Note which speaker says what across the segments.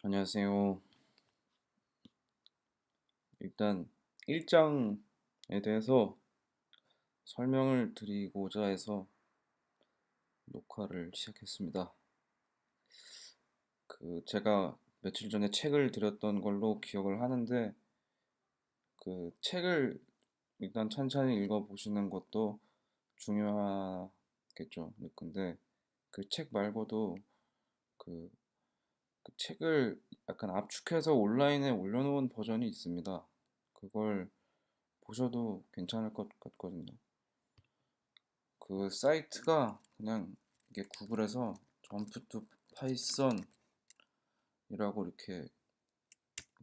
Speaker 1: 안녕하세요. 일단 일장에 대해서 설명을 드리고자 해서 녹화를 시작했습니다. 제가 며칠 전에 책을 드렸던 걸로 기억을 하는데 그 책을 일단 찬찬히 읽어보시는 것도 중요하겠죠. 근데 그 책 말고도 그, 그 책을 약간 압축해서 온라인에 올려놓은 버전이 있습니다. 그걸 보셔도 괜찮을 것 같거든요. 그 사이트가 그냥 이게 구글에서 점프 투 파이썬이라고 이렇게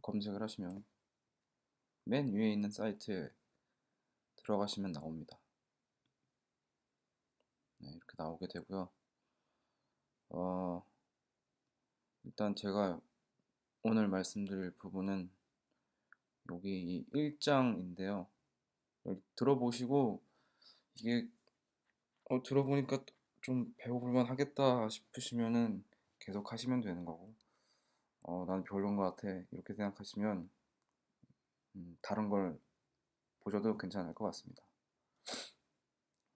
Speaker 1: 검색을 하시면 맨 위에 있는 사이트에 들어가시면 나옵니다. 네, 이렇게 나오게 되고요. 어, 일단 제가 오늘 말씀드릴 부분은 여기 이 1장인데요. 들어보시고 이게 들어보니까 좀 배워볼만 하겠다 싶으시면은 계속 하시면 되는 거고 난 별론 것 같아 이렇게 생각하시면 다른 걸 보셔도 괜찮을 것 같습니다.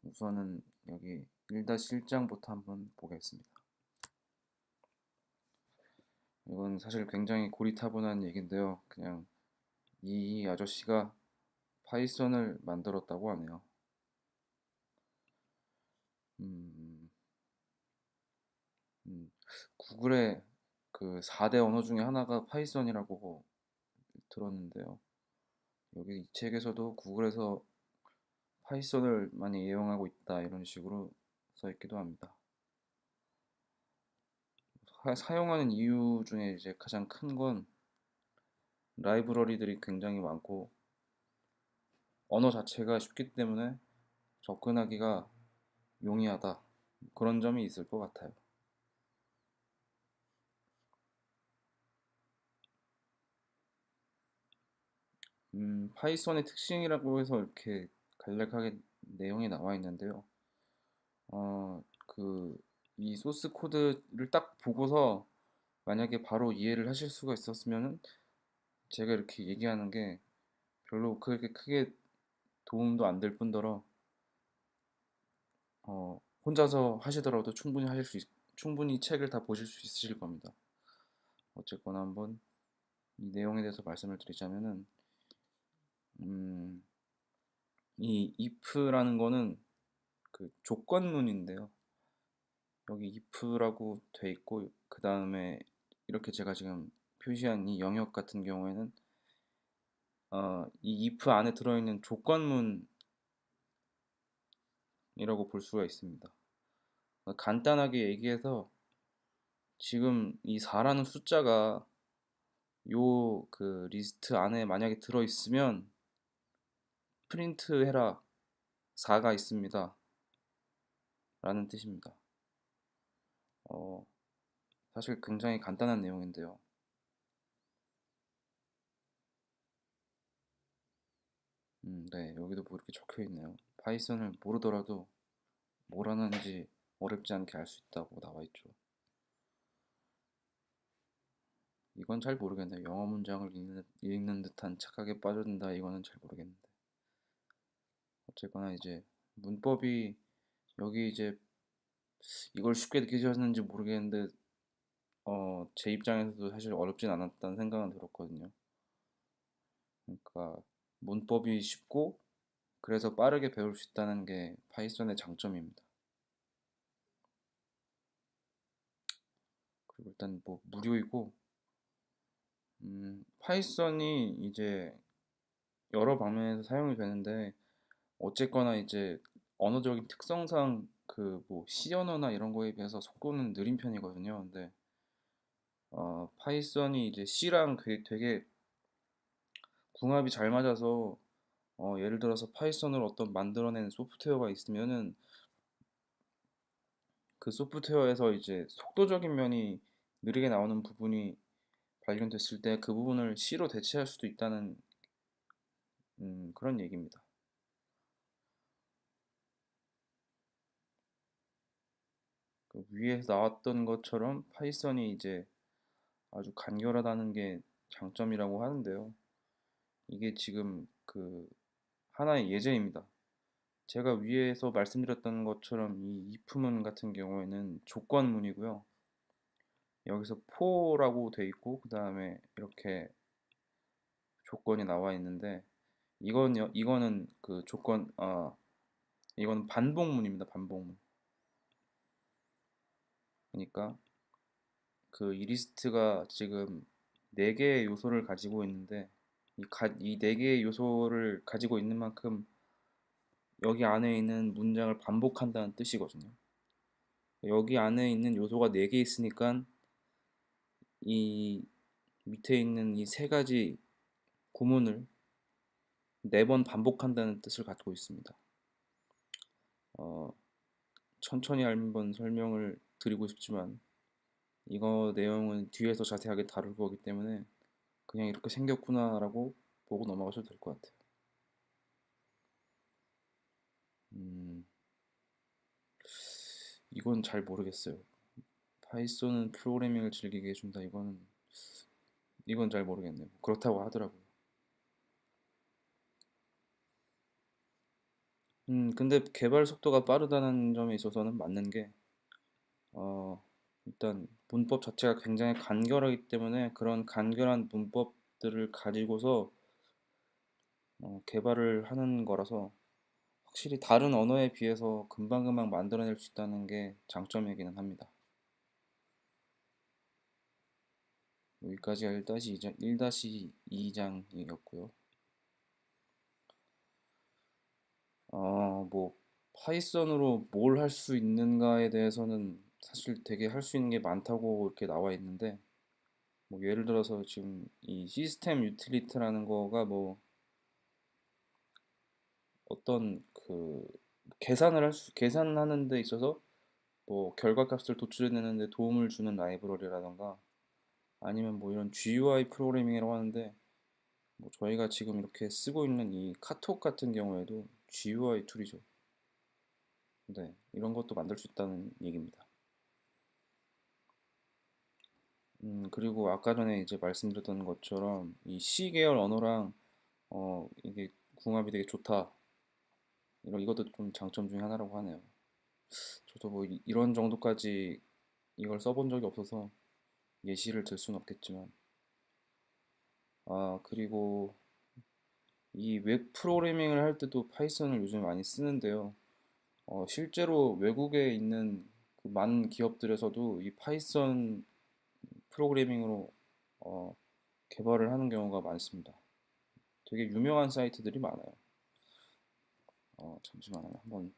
Speaker 1: 우선은 여기 1-1장부터 한번 보겠습니다. 이건 사실 굉장히 고리타분한 얘기인데요. 그냥 이 아저씨가 파이썬을 만들었다고 하네요. 음, 음, 구글의 그 4대 언어 중에 하나가 파이썬이라고 들었는데요. 여기 이 책에서도 구글에서 파이썬을 많이 이용하고 있다 이런 식으로 써 있기도 합니다. 사용하는 이유 중에 이제 가장 큰 건 라이브러리들이 굉장히 많고 언어 자체가 쉽기 때문에 접근하기가 용이하다. 그런 점이 있을 것 같아요. 파이썬의 특징이라고 해서 이렇게 간략하게 내용이 나와 있는데요. 이 소스 코드를 딱 보고서 만약에 바로 이해를 하실 수가 있었으면은 제가 이렇게 얘기하는 게 별로 그렇게 크게 도움도 안 될 뿐더러 혼자서 하시더라도 충분히 책을 다 보실 수 있으실 겁니다. 어쨌거나 한번 이 내용에 대해서 말씀을 드리자면은 음, 이 if라는 거는 그 조건문인데요. 여기 if라고 돼 있고 그 다음에 이렇게 제가 지금 표시한 이 영역 같은 경우에는 이 if 안에 들어있는 조건문이라고 볼 수가 있습니다. 간단하게 얘기해서 지금 이 4라는 숫자가 요 그 리스트 안에 만약에 들어있으면 프린트 해라 4가 있습니다 라는 뜻입니다. 어, 사실 굉장히 간단한 내용인데요. 네, 여기도 뭐 이렇게 적혀 있네요. 파이썬을 모르더라도 뭘 하는지 어렵지 않게 알 수 있다고 나와 있죠. 이건 잘 모르겠네요. 영어 문장을 읽는 듯한 착각에 빠져든다. 이거는 잘 모르겠는데. 어쨌거나 이제 문법이 여기 이제 이걸 쉽게 느끼셨는지 모르겠는데 제 입장에서도 사실 어렵진 않았다는 생각은 들었거든요. 그러니까 문법이 쉽고 그래서 빠르게 배울 수 있다는 게 파이썬의 장점입니다. 그리고 일단 뭐 무료이고 파이썬이 이제 여러 방면에서 사용이 되는데 어쨌거나 이제 언어적인 특성상 그 뭐 C 언어나 이런 거에 비해서 속도는 느린 편이거든요. 근데 파이썬이 이제 C랑 되게 궁합이 잘 맞아서 예를 들어서 파이썬으로 어떤 만들어낸 소프트웨어가 있으면은 그 소프트웨어에서 이제 속도적인 면이 느리게 나오는 부분이 발견됐을 때 그 부분을 C로 대체할 수도 있다는 그런 얘기입니다. 그 위에서 나왔던 것처럼 파이썬이 이제 아주 간결하다는 게 장점이라고 하는데요. 이게 지금 그 하나의 예제입니다. 제가 위에서 말씀드렸던 것처럼 이 if문 같은 경우에는 조건문이고요. 여기서 for라고 돼 있고 그 다음에 이렇게 조건이 나와 있는데 이거는 그 조건 이거는 반복문입니다. 반복문. 그러니까 그 이 리스트가 지금 네 개의 요소를 가지고 있는데 이 네 개의 요소를 가지고 있는 만큼 여기 안에 있는 문장을 반복한다는 뜻이거든요. 여기 안에 있는 요소가 네 개 있으니까 이 밑에 있는 이 세 가지 구문을 네 번 반복한다는 뜻을 갖고 있습니다. 어, 천천히 한번 설명을 드리고 싶지만 이거 내용은 뒤에서 자세하게 다룰 거기 때문에 그냥 이렇게 생겼구나라고 보고 넘어가셔도 될 것 같아요. 음, 이건 잘 모르겠어요. 파이썬은 프로그래밍을 즐기게 해준다. 이건 잘 모르겠네요. 그렇다고 하더라고요. 근데 개발 속도가 빠르다는 점에 있어서는 맞는 게, 일단 문법 자체가 굉장히 간결하기 때문에 그런 간결한 문법들을 가지고서 개발을 하는 거라서 확실히 다른 언어에 비해서 금방금방 만들어낼 수 있다는 게 장점이기는 합니다. 여기까지가 1-2장이었고요. 뭐 파이썬으로 뭘 할 수 있는가에 대해서는 사실 되게 할 수 있는 게 많다고 이렇게 나와 있는데 뭐 예를 들어서 지금 이 시스템 유틸리티라는 거가 뭐 어떤 그 계산하는 데 있어서 뭐 결과값을 도출해내는 데 도움을 주는 라이브러리라던가 아니면 뭐 이런 GUI 프로그래밍이라고 하는데 뭐 저희가 지금 이렇게 쓰고 있는 이 카톡 같은 경우에도 GUI 툴이죠. 네, 이런 것도 만들 수 있다는 얘기입니다. 그리고 아까 전에 이제 말씀드렸던 것처럼 이 C 계열 언어랑 이게 궁합이 되게 좋다. 이것도 좀 장점 중에 하나라고 하네요. 저도 뭐 이런 정도까지 이걸 써본 적이 없어서 예시를 들 수는 없겠지만 그리고 이 웹 프로그래밍을 할 때도 파이썬을 요즘 많이 쓰는데요. 실제로 외국에 있는 그 많은 기업들에서도 이 파이썬 프로그래밍으로 어, 개발을 하는 경우가 많습니다. 되게 유명한 사이트들이 많아요. 잠시만요. 한번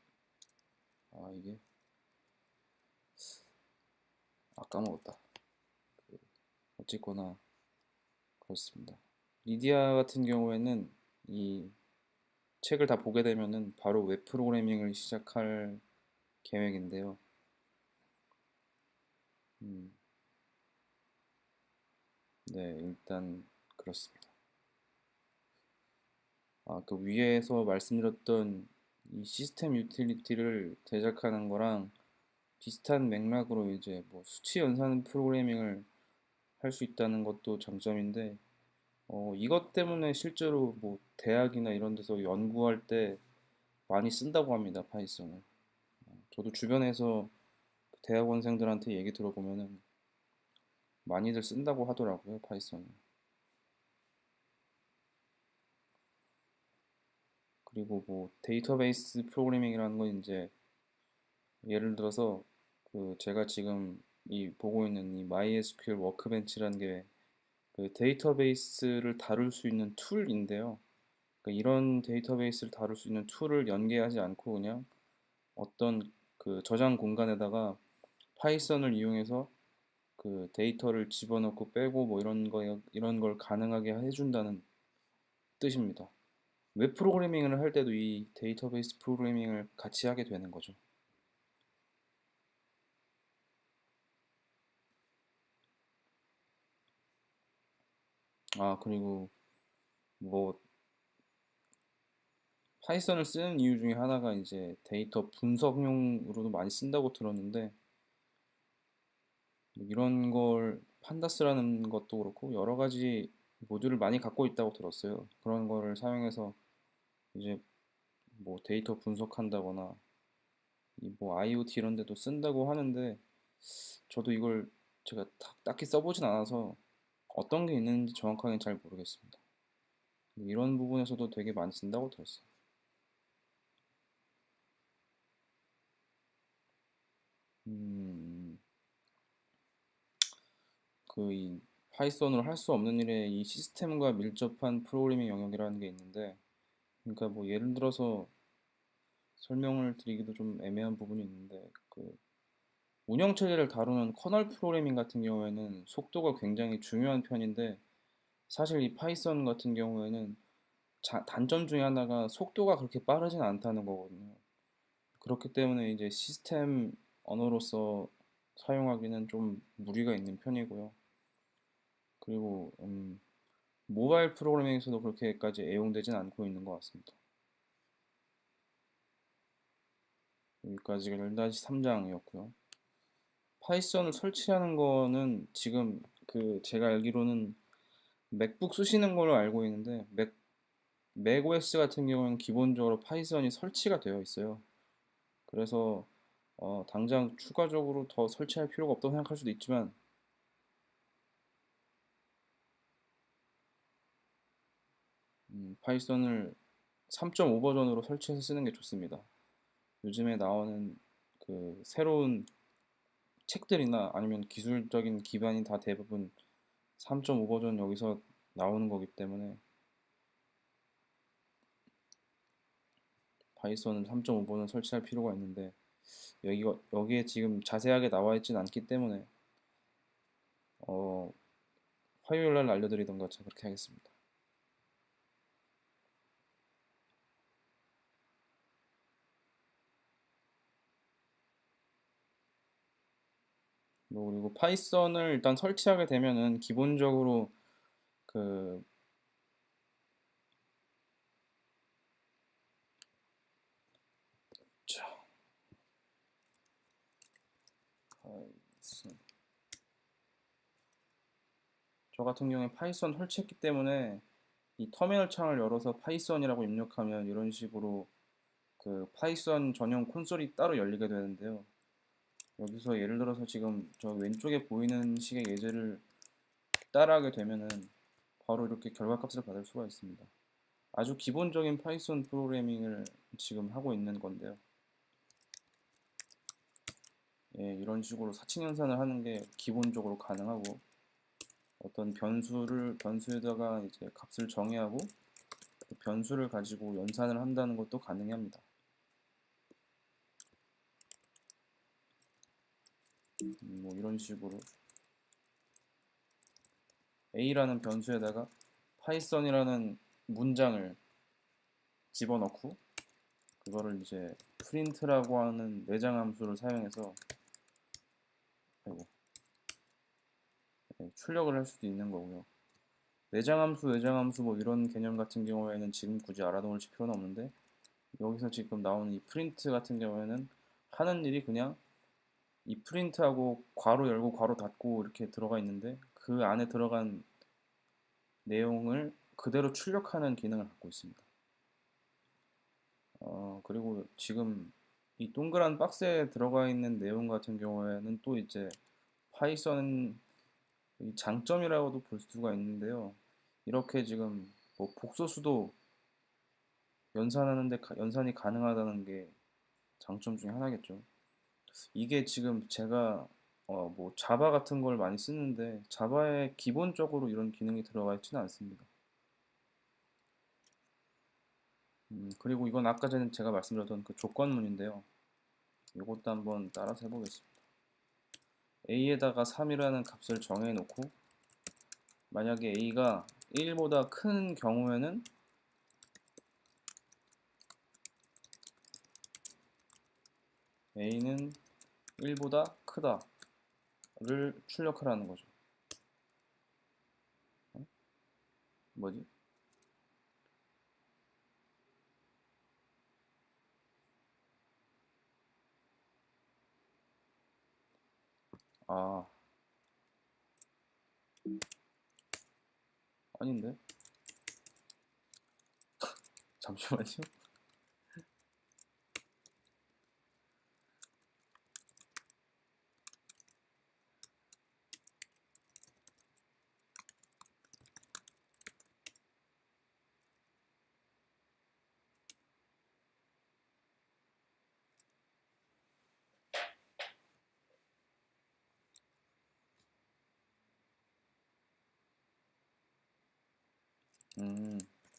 Speaker 1: 이게 까먹었다. 어쨌거나 그렇습니다. 리디아 같은 경우에는 이 책을 다 보게 되면은 바로 웹 프로그래밍을 시작할 계획인데요. 음, 네, 일단 그렇습니다. 그 위에서 말씀드렸던 이 시스템 유틸리티를 제작하는 거랑 비슷한 맥락으로 이제 뭐 수치 연산 프로그래밍을 할 수 있다는 것도 장점인데 이것 때문에 실제로 뭐 대학이나 이런 데서 연구할 때 많이 쓴다고 합니다, 파이썬을. 저도 주변에서 대학원생들한테 얘기 들어보면은 많이들 쓴다고 하더라고요, 파이썬을. 그리고 뭐 데이터베이스 프로그래밍이라는 건 이제 예를 들어서 그 제가 지금 이 보고 있는 이 MySQL 워크벤치라는 게 그 데이터베이스를 다룰 수 있는 툴인데요. 그러니까 이런 데이터베이스를 다룰 수 있는 툴을 연계하지 않고 그냥 어떤 그 저장 공간에다가 파이썬을 이용해서 그 데이터를 집어넣고 빼고 뭐 이런 걸 가능하게 해준다는 뜻입니다. 웹 프로그래밍을 할 때도 이 데이터베이스 프로그래밍을 같이 하게 되는 거죠. 그리고 뭐 파이썬을 쓰는 이유 중에 하나가 이제 데이터 분석용으로도 많이 쓴다고 들었는데 뭐 이런 걸 판다스라는 것도 그렇고 여러 가지 모듈을 많이 갖고 있다고 들었어요. 그런 거를 사용해서 이제 뭐 데이터 분석한다거나 이 뭐 IoT 이런 데도 쓴다고 하는데 저도 이걸 제가 딱히 써보진 않아서 어떤 게 있는지 정확하게 잘 모르겠습니다. 이런 부분에서도 되게 많이 쓴다고 들었어요. 음, 그 이 파이썬으로 할 수 없는 일에 이 시스템과 밀접한 프로그래밍 영역이라는 게 있는데, 그러니까 뭐 예를 들어서 설명을 드리기도 좀 애매한 부분이 있는데, 그 운영 체제를 다루는 커널 프로그래밍 같은 경우에는 속도가 굉장히 중요한 편인데, 사실 이 파이썬 같은 경우에는 단점 중에 하나가 속도가 그렇게 빠르진 않다는 거거든요. 그렇기 때문에 이제 시스템 언어로서 사용하기는 좀 무리가 있는 편이고요. 그리고 모바일 프로그래밍에서도 그렇게까지 애용되진 않고 있는 것 같습니다. 여기까지가 1-3장이었고요. 파이썬을 설치하는 거는 지금 그 제가 알기로는 맥북 쓰시는 걸로 알고 있는데 맥OS 같은 경우는 기본적으로 파이썬이 설치가 되어 있어요. 그래서 당장 추가적으로 더 설치할 필요가 없다고 생각할 수도 있지만 파이썬을 3.5 버전으로 설치해서 쓰는 게 좋습니다. 요즘에 나오는 그 새로운 책들이나 아니면 기술적인 기반이 다 대부분 3.5 버전 여기서 나오는 거기 때문에 파이썬은 3.5 버전 설치할 필요가 있는데 여기에 지금 자세하게 나와 있진 않기 때문에 어, 화요일 날 알려드리던가 제가 그렇게 하겠습니다. 뭐 그리고 파이썬을 일단 설치하게 되면은 기본적으로 그 자, 파이썬. 저 같은 경우에 파이썬 설치했기 때문에 이 터미널 창을 열어서 파이썬이라고 입력하면 이런 식으로 그 파이썬 전용 콘솔이 따로 열리게 되는데요. 여기서 예를 들어서 지금 저 왼쪽에 보이는 식의 예제를 따라하게 되면은 바로 이렇게 결과값을 받을 수가 있습니다. 아주 기본적인 파이썬 프로그래밍을 지금 하고 있는 건데요. 예, 이런 식으로 사칭 연산을 하는 게 기본적으로 가능하고 어떤 변수에다가 이제 값을 정의하고 그 변수를 가지고 연산을 한다는 것도 가능합니다. 뭐 이런 식으로 A라는 변수에다가 파이썬이라는 문장을 집어넣고 그거를 이제 프린트라고 하는 내장 함수를 사용해서 아이고, 출력을 할 수도 있는 거고요. 내장 함수 뭐 이런 개념 같은 경우에는 지금 굳이 알아놓을 필요는 없는데 여기서 지금 나오는 이 프린트 같은 경우에는 하는 일이 그냥 이 프린트하고 괄호 열고 괄호 닫고 이렇게 들어가 있는데 그 안에 들어간 내용을 그대로 출력하는 기능을 갖고 있습니다. 그리고 지금 이 동그란 박스에 들어가 있는 내용 같은 경우에는 또 이제 파이썬 장점이라고도 볼 수가 있는데요. 이렇게 지금 뭐 복소수도 연산하는데 연산이 가능하다는 게 장점 중에 하나겠죠. 이게 지금 제가 뭐 자바 같은 걸 많이 쓰는데 자바에 기본적으로 이런 기능이 들어가 있지는 않습니다. 그리고 이건 아까 전에 제가 말씀드렸던 그 조건문인데요. 이것도 한번 따라서 해보겠습니다. a에다가 3이라는 값을 정해놓고 만약에 a가 1보다 큰 경우에는 a는 1보다 크다를 출력하라는 거죠. 뭐지? 아, 아닌데? 잠시만요.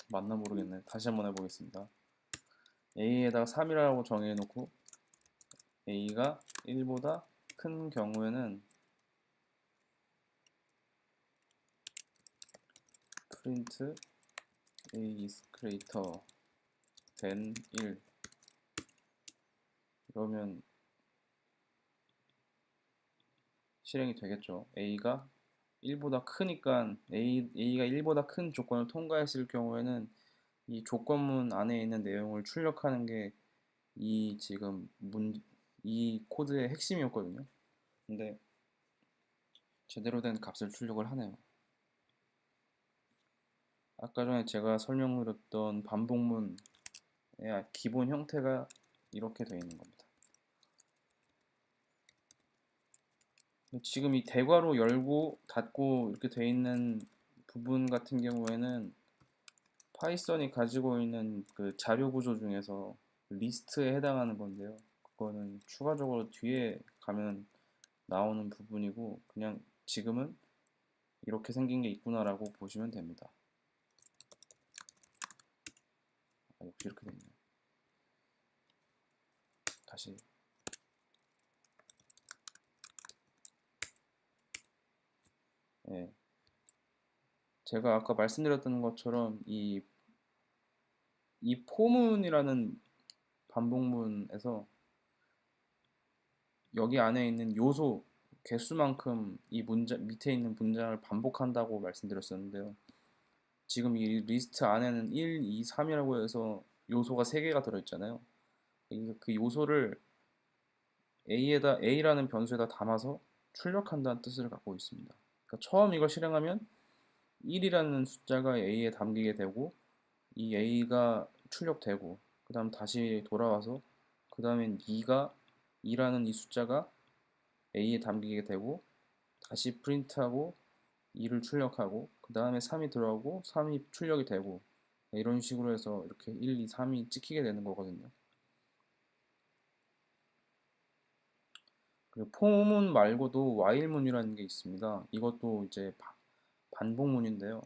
Speaker 1: 맞나 모르겠네. 다시 한번 해보겠습니다. a에다가 3이라고 정해놓고 a가 1보다 큰 경우에는 print a is greater than 1 이러면 실행이 되겠죠. a가 1보다 크니까 a가 1보다 큰 조건을 통과했을 경우에는 이 조건문 안에 있는 내용을 출력하는 게 이 지금 이 코드의 핵심이었거든요. 근데 제대로 된 값을 출력을 하네요. 아까 전에 제가 설명드렸던 반복문의 기본 형태가 이렇게 되어 있는 겁니다. 지금 이 대괄호 열고 닫고 이렇게 되어 있는 부분 같은 경우에는 파이썬이 가지고 있는 그 자료 구조 중에서 리스트에 해당하는 건데요. 그거는 추가적으로 뒤에 가면 나오는 부분이고 그냥 지금은 이렇게 생긴 게 있구나라고 보시면 됩니다. 역시 이렇게 되네요. 다시 예. 제가 아까 말씀드렸던 것처럼 이 포문이라는 반복문에서 여기 안에 있는 요소 개수만큼 이 문장 밑에 있는 문장을 반복한다고 말씀드렸었는데요. 지금 이 리스트 안에는 1, 2, 3이라고 해서 요소가 3개가 들어있잖아요. 그 요소를 A라는 변수에다 담아서 출력한다는 뜻을 갖고 있습니다. 그러니까 처음 이걸 실행하면 1이라는 숫자가 A에 담기게 되고 이 A가 출력되고 그 다음 다시 돌아와서 그 다음엔 2라는 이 숫자가 A에 담기게 되고 다시 프린트하고 2를 출력하고 그 다음에 3이 들어가고 3이 출력이 되고 이런 식으로 해서 이렇게 1, 2, 3이 찍히게 되는 거거든요. 그리고 포문 말고도 while문이라는 게 있습니다. 이것도 이제 반복문인데요.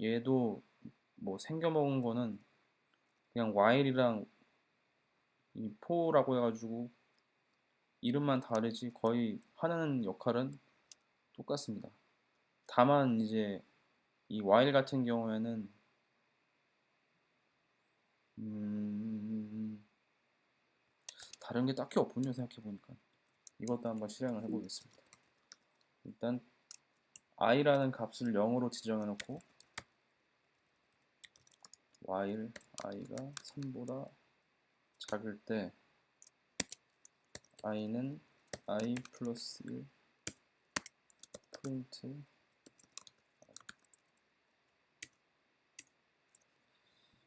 Speaker 1: 얘도 뭐 생겨먹은 거는 그냥 while이랑 이 for라고 해가지고 이름만 다르지 거의 하는 역할은 똑같습니다. 다만 이제 이 while 같은 경우에는 다른 게 딱히 없군요. 생각해보니까 이것도 한번 실행을 해보겠습니다. 일단 i라는 값을 0으로 지정해 놓고 while i가 3보다 작을 때 i는 i 플러스 1 프린트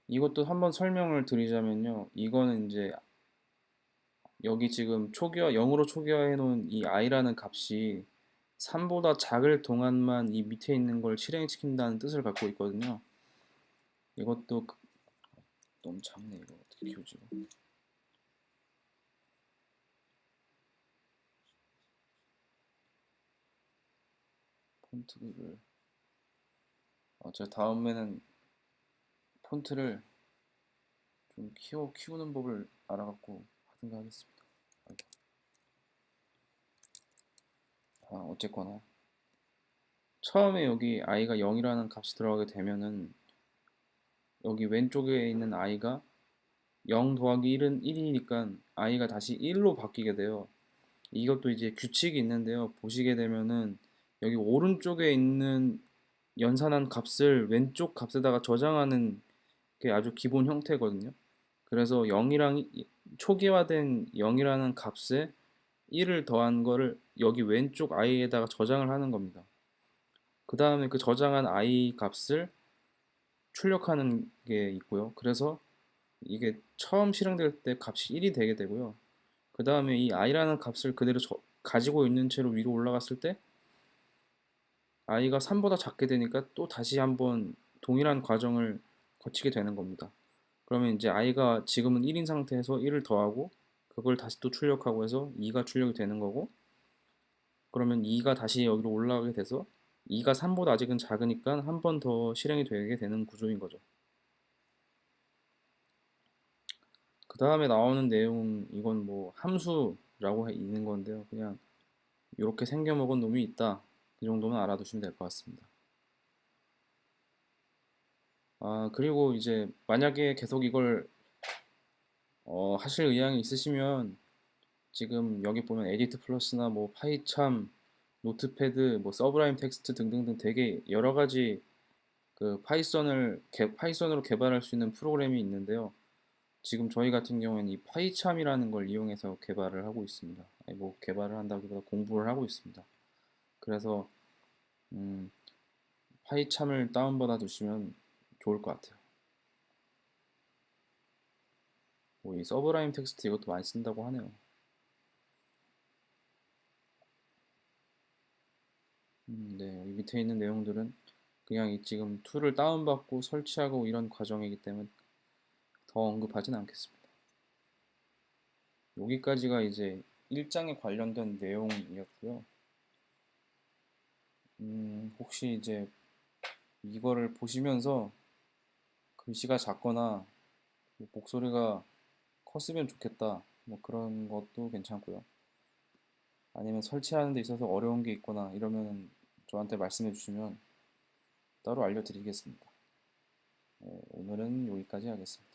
Speaker 1: 이것도 한번 설명을 드리자면요. 이거는 이제 여기 지금 0으로 초기화해 놓은 이 i라는 값이 3보다 작을 동안만 이 밑에 있는 걸 실행시킨다는 뜻을 갖고 있거든요. 이것도 너무 작네. 이거 어떻게 키우지? 폰트를 제가 다음에는 폰트를 좀 키우는 법을 알아갖고 하든가 하겠습니다. 어쨌거나 처음에 여기 i가 0이라는 값이 들어가게 되면은 여기 왼쪽에 있는 i가 0 더하기 1은 1이니까 i가 다시 1로 바뀌게 돼요. 이것도 이제 규칙이 있는데요. 보시게 되면은 여기 오른쪽에 있는 연산한 값을 왼쪽 값에다가 저장하는 게 아주 기본 형태거든요. 그래서 0이랑 초기화된 0이라는 값에 1을 더한 거를 여기 왼쪽 i에다가 저장을 하는 겁니다. 그 다음에 그 저장한 i 값을 출력하는 게 있고요. 그래서 이게 처음 실행될 때 값이 1이 되게 되고요. 그 다음에 이 i라는 값을 그대로 가지고 있는 채로 위로 올라갔을 때 i가 3보다 작게 되니까 또 다시 한번 동일한 과정을 거치게 되는 겁니다. 그러면 이제 i가 지금은 1인 상태에서 1을 더하고 그걸 다시 또 출력하고 해서 2가 출력이 되는 거고, 그러면 2가 다시 여기로 올라가게 돼서 2가 3보다 아직은 작으니까 한 번 더 실행이 되게 되는 구조인 거죠. 그 다음에 나오는 내용, 이건 뭐 함수라고 있는 건데요. 그냥 이렇게 생겨먹은 놈이 있다, 그 정도만 알아두시면 될 것 같습니다. 그리고 이제 만약에 계속 이걸 하실 의향이 있으시면 지금 여기 보면 에디트 플러스나 뭐 파이참, 노트패드, 뭐 서브라임 텍스트 등등등 되게 여러 가지 그 파이썬으로 개발할 수 있는 프로그램이 있는데요. 지금 저희 같은 경우에는 이 파이참이라는 걸 이용해서 개발을 하고 있습니다. 아니, 뭐 개발을 한다기보다 공부를 하고 있습니다. 그래서 음, 파이참을 다운받아 두시면 좋을 것 같아요. 뭐 이 서브라임 텍스트 이것도 많이 쓴다고 하네요. 네, 여기 밑에 있는 내용들은 그냥 이 지금 툴을 다운받고 설치하고 이런 과정이기 때문에 더 언급하진 않겠습니다. 여기까지가 이제 1장에 관련된 내용이었고요. 혹시 이제 이거를 보시면서 글씨가 작거나 뭐 목소리가 컸으면 좋겠다, 뭐 그런 것도 괜찮고요. 아니면 설치하는 데 있어서 어려운 게 있거나 이러면 저한테 말씀해 주시면 따로 알려드리겠습니다. 오늘은 여기까지 하겠습니다.